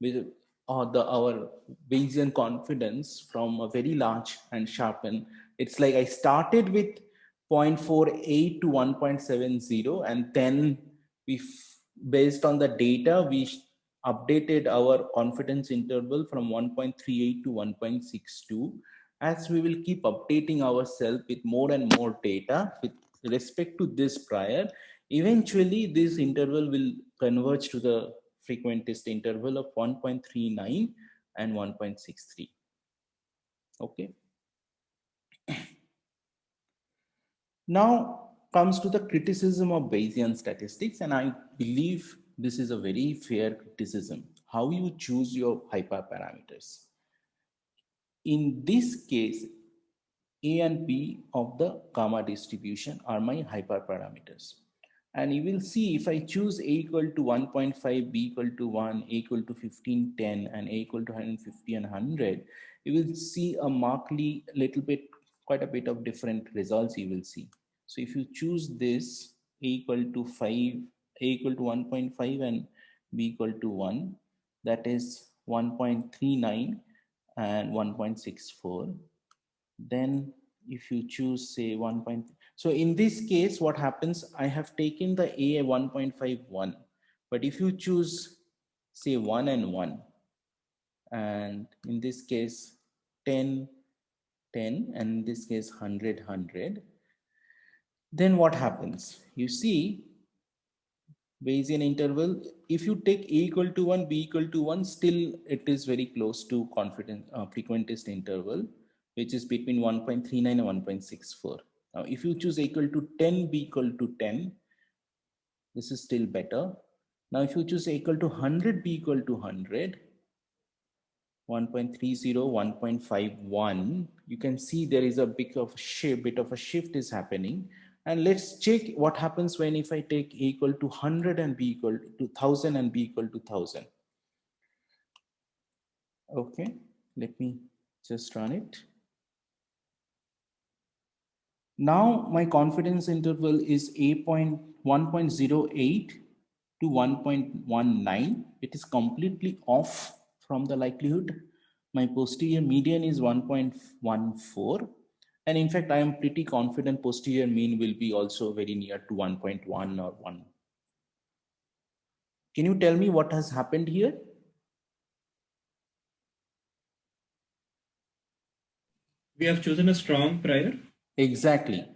with our Bayesian confidence from a very large and sharpen. It's like I started with 0.48 to 1.70, and then based on the data, we updated our confidence interval from 1.38 to 1.62. As we will keep updating ourselves with more and more data with respect to this prior, eventually this interval will converge to the frequentist interval of 1.39 and 1.63. Okay. Now comes to the criticism of Bayesian statistics, and I believe this is a very fair criticism. How you choose your hyperparameters. In this case, A and B of the gamma distribution are my hyperparameters. And you will see if I choose A equal to 1.5, B equal to 1, A equal to 15, 10, and A equal to 150 and 100, you will see a markedly quite a bit of different results you will see. So if you choose this, A equal to 5, A equal to 1.5 and B equal to 1, that is 1.39 and 1.64. Then if you choose say 1. So in this case, what happens, I have taken the A 1.51, but if you choose say 1 and 1, and in this case 10, 10, and in this case 100, 100, then what happens? You see Bayesian interval, if you take A equal to 1, B equal to 1, still it is very close to confidence frequentist interval, which is between 1.39 and 1.64. Now, if you choose A equal to 10, B equal to 10, this is still better. Now, if you choose A equal to 100, B equal to 100, 1.30, 1.51, you can see there is a bit of a shift is happening. And let's check what happens when if I take A equal to 100 and B equal to 1000 and B equal to 1000. Okay, let me just run it. Now my confidence interval is 1.08 to 1.19. It is completely off from the likelihood. My posterior median is 1.14. And in fact, I am pretty confident posterior mean will be also very near to 1.1 or 1. Can you tell me what has happened here? We have chosen a strong prior. Exactly.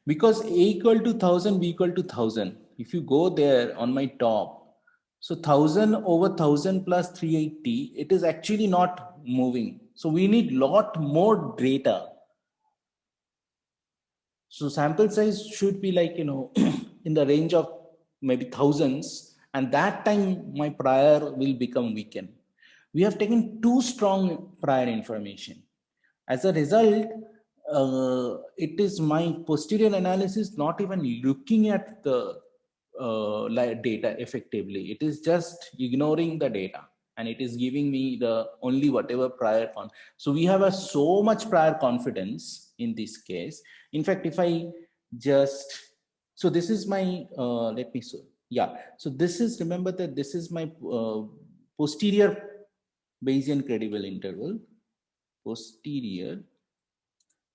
Because A equal to 1000, B equal to 1000. If you go there on my top, so 1000 over 1000 plus 380, it is actually not moving. So we need lot more data. So sample size should be like, in the range of maybe thousands, and that time my prior will become weakened. We have taken too strong prior information. As a result, it is my posterior analysis not even looking at the data effectively. It is just ignoring the data, and it is giving me the only whatever prior so we have so much prior confidence in this case. In fact, if I just, so this is my so this is, remember that this is my posterior Bayesian credible interval, posterior.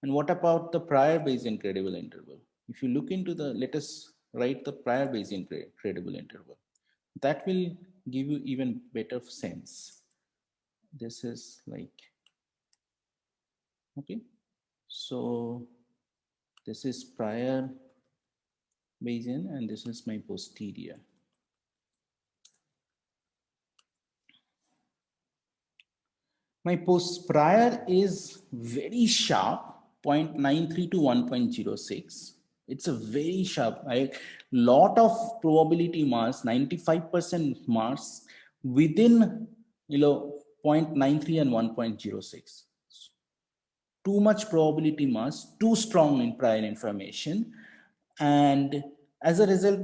And what about the prior Bayesian credible interval? If you look into the, let us write the prior Bayesian credible interval. That will give you even better sense. This is like, okay. So this is prior Bayesian and this is my posterior. My prior is very sharp, 0.93 to 1.06. It's a very sharp, lot of probability mass, 95% mass within 0.93 and 1.06. Too much probability mass, too strong in prior information. And as a result,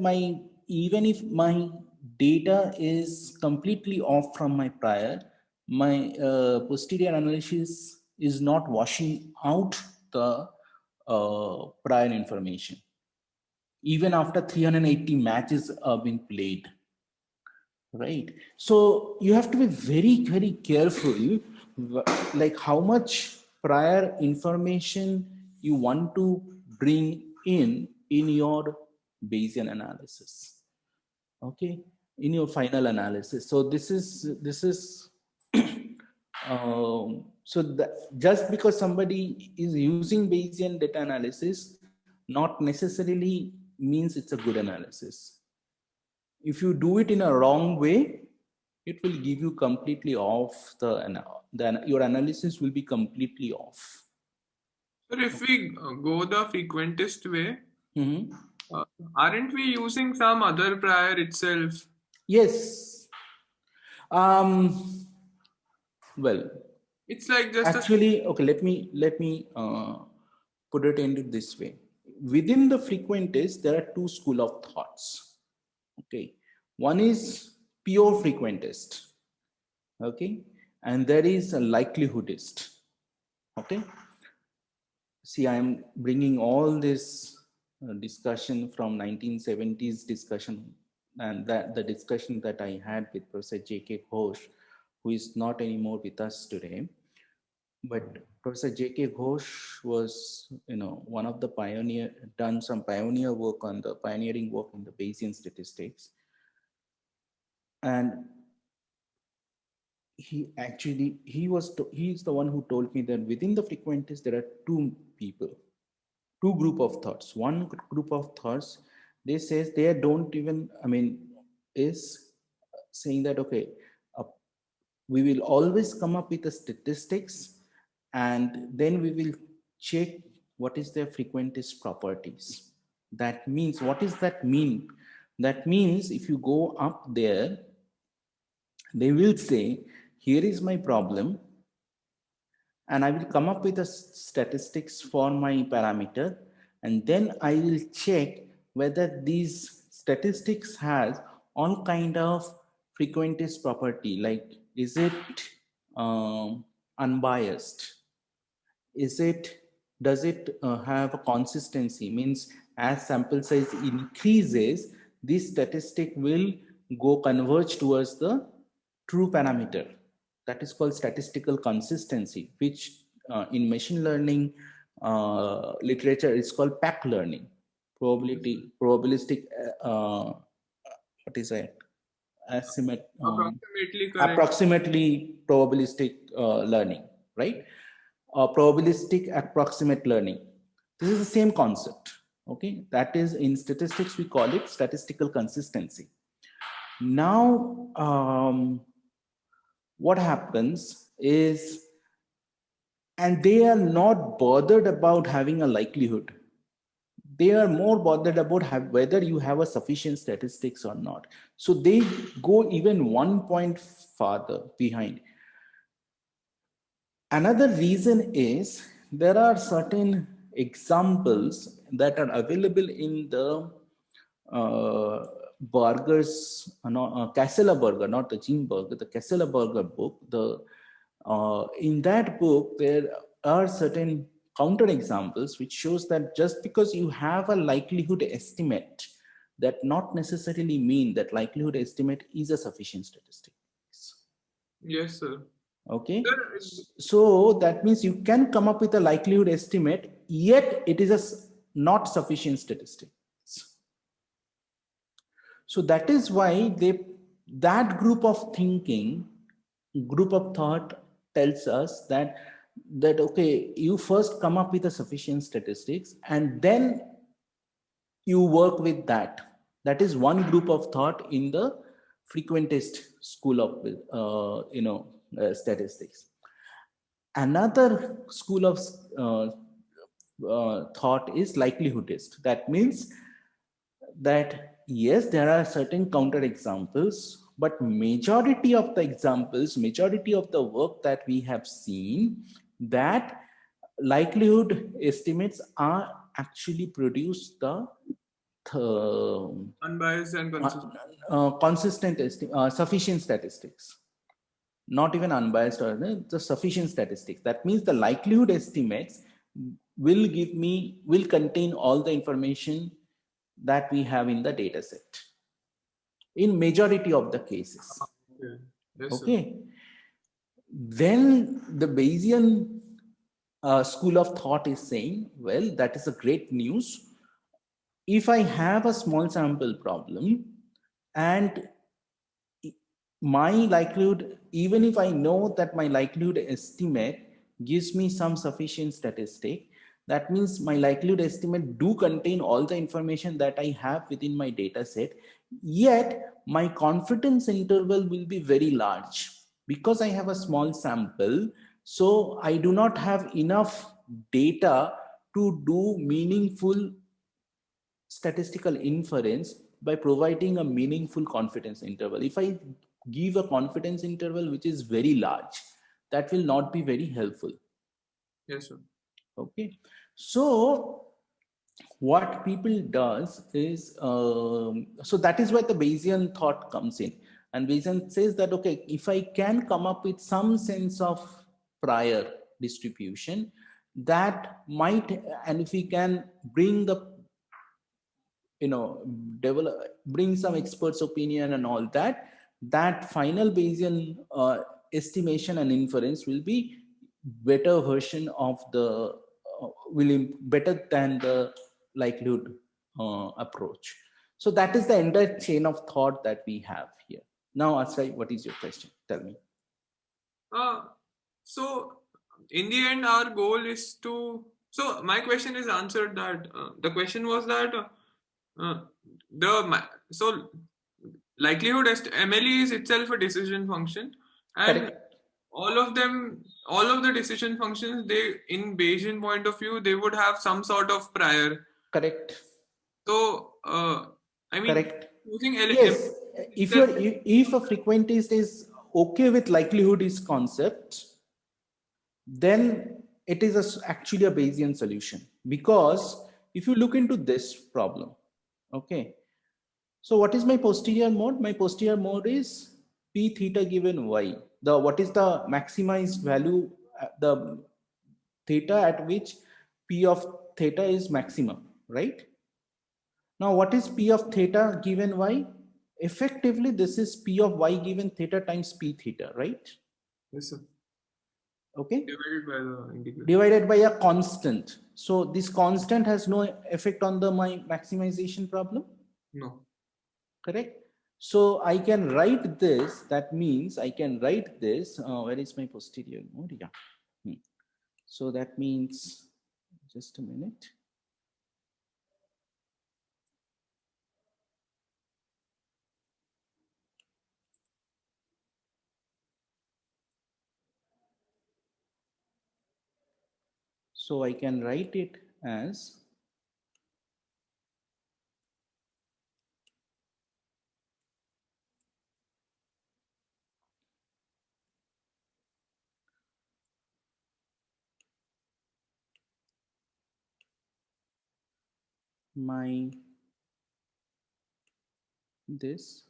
even if my data is completely off from my prior, my posterior analysis is not washing out the prior information, even after 380 matches are being played. right? So you have to be very, very careful, like how much prior information you want to bring in your Bayesian analysis, okay, in your final analysis. So this is so that just because somebody is using Bayesian data analysis, not necessarily means it's a good analysis. If you do it in a wrong way, it will give you completely off your analysis will be completely off. So if we go the frequentist way, Mhm. aren't we using some other prior itself? Yes. Well, It's like just actually, okay, let me put it into this way. Within the frequentist, there are two school of thoughts. Okay, one is pure frequentist. Okay, and there is a likelihoodist. Okay, see, I am bringing all this discussion from 1970s discussion, and that the discussion that I had with Professor J.K. Ghosh, who is not anymore with us today. But Professor J.K. Ghosh was, one of the done some pioneering work in the Bayesian statistics. And he's the one who told me that within the frequentist, there are two group of thoughts. One group of thoughts, they says they don't even, is saying that, okay, we will always come up with the statistics and then we will check what is their frequentist properties. That means, what does that mean? That means if you go up there, they will say, here is my problem, and I will come up with a statistics for my parameter, and then I will check whether these statistics has all kind of frequentist property, like is it unbiased, does it have a consistency, means as sample size increases, this statistic will go converge towards the true parameter. That is called statistical consistency, which in machine learning literature is called PAC learning, probabilistic what is it, approximately correct. approximately probabilistic learning, right? Probabilistic approximate learning. This is the same concept. Okay, that is, in statistics we call it statistical consistency. Now, what happens is, and they are not bothered about having a likelihood. They are more bothered about whether you have a sufficient statistics or not. So they go even one point farther behind. Another reason is there are certain examples that are available in the Burger's, Kasseler-Burger, not the Jim Burger, the Kasseler-Burger book. In that book, there are certain counter examples which shows that just because you have a likelihood estimate, that not necessarily mean that likelihood estimate is a sufficient statistic. Yes, sir. Okay, so that means you can come up with a likelihood estimate, yet it is a not sufficient statistic. So that is why that group of thought tells us that okay, you first come up with a sufficient statistics and then you work with that. That is one group of thought in the frequentist school of statistics. Another school of thought is likelihoodist. That means that yes, there are certain counter examples, but majority of the examples, majority of the work that we have seen, that likelihood estimates are actually produce the unbiased and sufficient statistics. Not even unbiased or the sufficient statistics. That means the likelihood estimates will contain all the information that we have in the data set. in majority of the cases. Okay. Yes, sir. Okay. Then the Bayesian school of thought is saying, well, that is a great news. If I have a small sample problem and my likelihood, even if I know that my likelihood estimate gives me some sufficient statistic, that means my likelihood estimate do contain all the information that I have within my data set, yet my confidence interval will be very large because I have a small sample. So I do not have enough data to do meaningful statistical inference by providing a meaningful confidence interval. If I give a confidence interval which is very large, that will not be very helpful. Yes, sir. Okay, so what people does is, so that is where the Bayesian thought comes in, and Bayesian says that, okay, if I can come up with some sense of prior distribution, that might, and if we can bring the, develop, bring some experts opinion and all that, that final Bayesian estimation and inference will be better version of the better than the likelihood approach. So that is the entire chain of thought that we have here. Now Asray, what is your question? Tell me. So in the end, our goal is to, so my question is answered that the question was that so likelihood MLE is itself a decision function, and Correct. all of the decision functions, they, in Bayesian point of view, they would have some sort of prior. Correct. So I mean, Correct. using Yes, if a frequentist is okay with likelihood is concept, then it is actually a Bayesian solution. Because if you look into this problem, okay, so what is my posterior mode? My posterior mode is p theta given y. What is the maximized value, the theta at which p of theta is maximum, right? Now, what is p of theta given y? Effectively, this is p of y given theta times p theta, right? Yes, sir. Okay. Divided by the integral. Divided by a constant. So this constant has no effect on my maximization problem? No. Correct. So I can write this. That means I can write this. Where is my posterior mode? Yeah. So that means, just a minute. So I can write it as my this.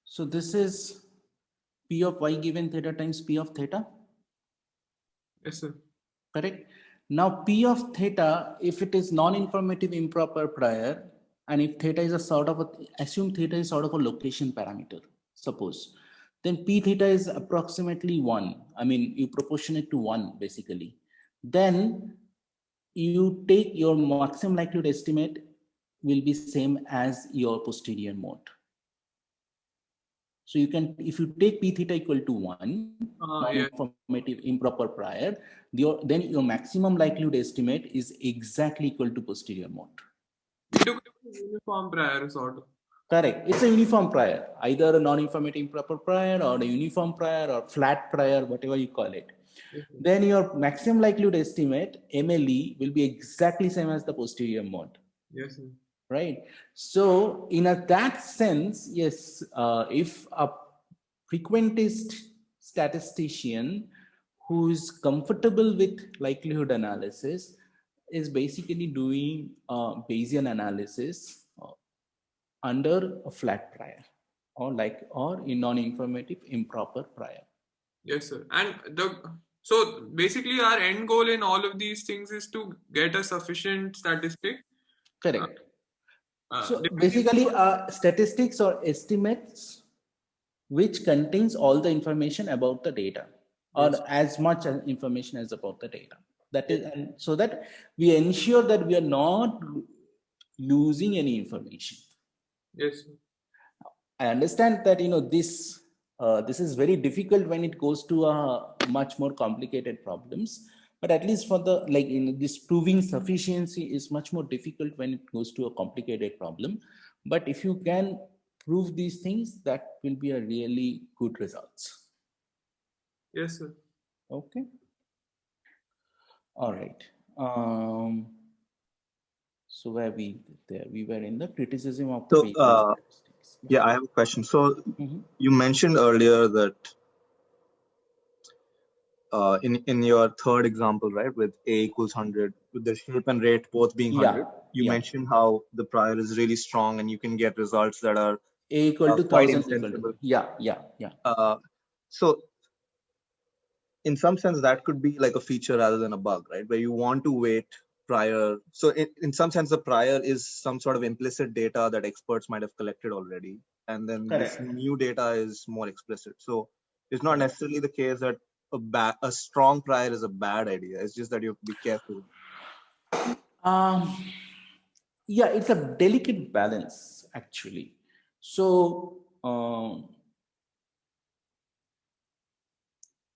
So this is p of y given theta times p of theta. Yes, sir. Correct. Now p of theta, if it is non-informative improper prior, and if theta is a sort of assume theta is sort of a location parameter, suppose, then p theta is approximately 1. I mean, you proportion it to 1 basically. Then you take your maximum likelihood estimate will be same as your posterior mode. So you can, if you take p theta equal to 1, non-informative improper prior, then your maximum likelihood estimate is exactly equal to posterior mode. We took a uniform prior sort of. Correct. It's a uniform prior, either a non-informative improper prior or a uniform prior or flat prior, whatever you call it. Then your maximum likelihood estimate, MLE, will be exactly same as the posterior mode. Yes, sir. Right. So in that sense, yes, if a frequentist statistician who is comfortable with likelihood analysis is basically doing Bayesian analysis under a flat prior or in non-informative improper prior. Yes, sir. And So basically our end goal in all of these things is to get a sufficient statistic. Correct. So Depending basically, on- statistics or estimates which contains all the information about the data, or Yes. as much information as about the data. That is, and so that we ensure that we are not losing any information. Yes. I understand that this is very difficult when it goes to a much more complicated problems. But at least for the like in this proving sufficiency is much more difficult when it goes to a complicated problem. But if you can prove these things, that will be a really good results. Yes, sir. Okay. All right. So where we there we were in the criticism of the So, Bayesian statistics. yeah, I have a question. So, Mhm. you mentioned earlier that in your third example, right, with A equals 100, with the shape and rate both being 100, you Yeah. mentioned how the prior is really strong and you can get results that are A equal to quite 1000 equal to insensible. yeah. So, in some sense, that could be like a feature rather than a bug, right? Where you want to wait prior. So, in some sense, the prior is some sort of implicit data that experts might have collected already. And then this Correct. new data is more explicit. So, it's not necessarily the case that a strong prior is a bad idea. It's just that you have to be careful. Yeah, it's a delicate balance actually. So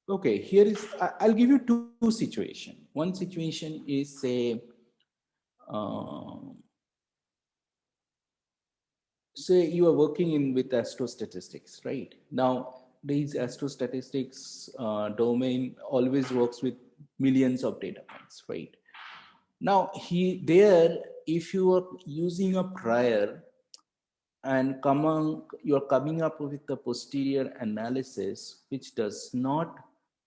okay, here is I'll give you two situations. One situation is say you are working in with astrostatistics, right? Now these astrostatistics domain always works with millions of data points, right? Now if you are using a prior and you're coming up with a posterior analysis which does not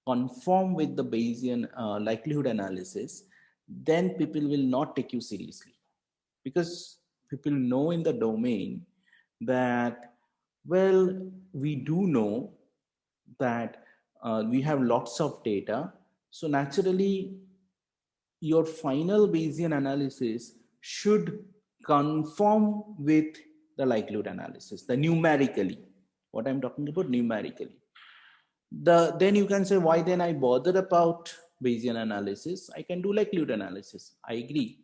conform with the Bayesian likelihood analysis, then people will not take you seriously, because people know in the domain that, well, we do know that we have lots of data, so naturally your final Bayesian analysis should conform with the likelihood analysis, the numerically. What I'm talking about numerically. Then you can say, why then I bother about Bayesian analysis? I can do likelihood analysis. I agree.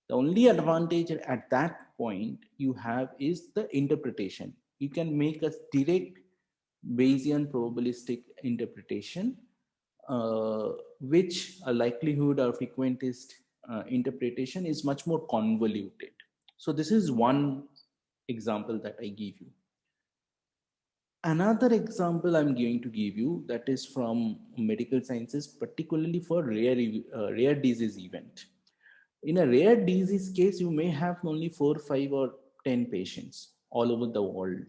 The only advantage at that point you have is the interpretation. You can make a direct Bayesian probabilistic interpretation, which a likelihood or frequentist interpretation is much more convoluted. So this is one example that I give you. Another example I'm going to give you that is from medical sciences, particularly for rare disease event. In a rare disease case, you may have only 4, 5, or 10 patients all over the world.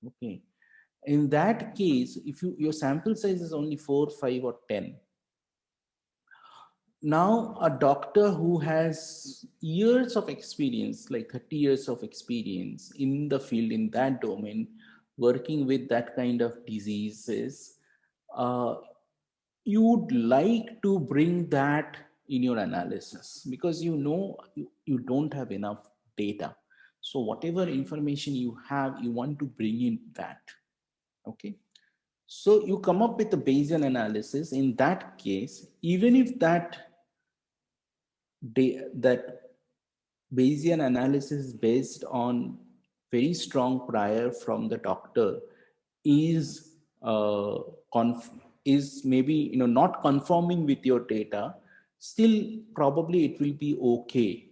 Okay. In that case, if your sample size is only 4, 5, or 10, now a doctor who has years of experience, like 30 years of experience in the field, in that domain, working with that kind of diseases, uh, you would like to bring that in your analysis, because you don't have enough data. So whatever information you have, you want to bring in that. Okay. So you come up with a Bayesian analysis. In that case, even if that Bayesian analysis based on very strong prior from the doctor is is maybe not conforming with your data, still probably it will be okay,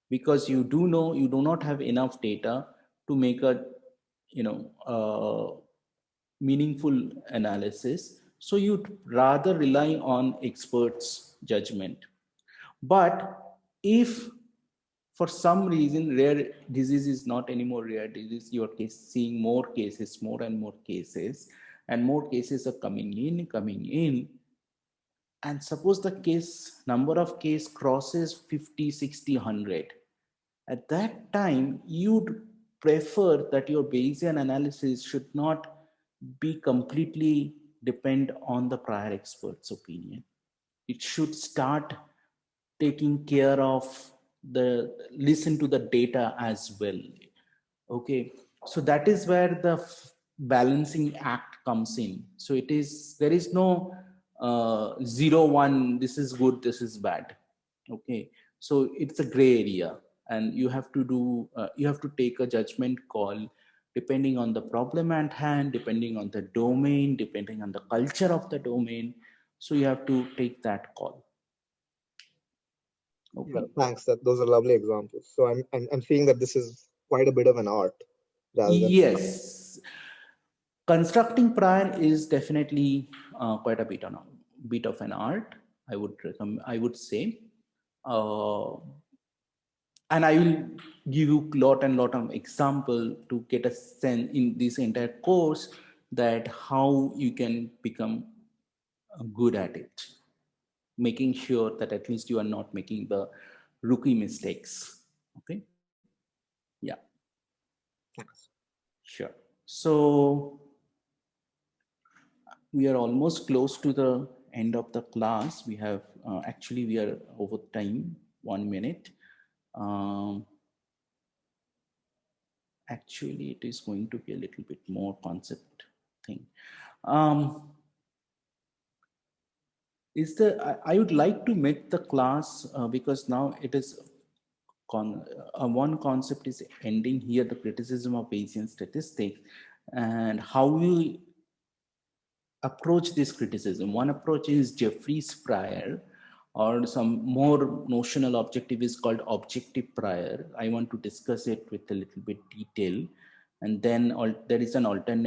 because you do not have enough data to make a meaningful analysis, so you'd rather rely on experts judgment. But if for some reason rare disease is not anymore rare disease, you are seeing more cases, more and more cases, and more cases are coming in, and suppose the number of case crosses 50, 60, 100, at that time you'd prefer that your Bayesian analysis should not be completely depend on the prior expert's opinion. It should start taking care of listen to the data as well. Okay, so that is where the balancing act comes in. So there is no 0-1, this is good, this is bad. Okay, so it's a gray area, and you have to take a judgment call depending on the problem at hand, depending on the domain, depending on the culture of the domain. So you have to take that call. Okay. Yeah, thanks. Those are lovely examples. So I'm seeing that this is quite a bit of an art, rather than Yes, constructing prior is definitely quite a bit of an art. I would say, and I will give you lot of example to get a sense in this entire course that how you can become good at it, making sure that at least you are not making the rookie mistakes. Okay. Yeah. Thanks. Sure. So we are almost close to the end of the class. We have actually we are over time, 1 minute. Actually, it is going to be a little bit more concept thing. I would like to make the class because now it is one concept is ending here, the criticism of Bayesian statistics, and how we approach this criticism. One approach is Jeffreys prior, or some more notional objective is called objective prior. I want to discuss it with a little bit detail. And then there is an alternate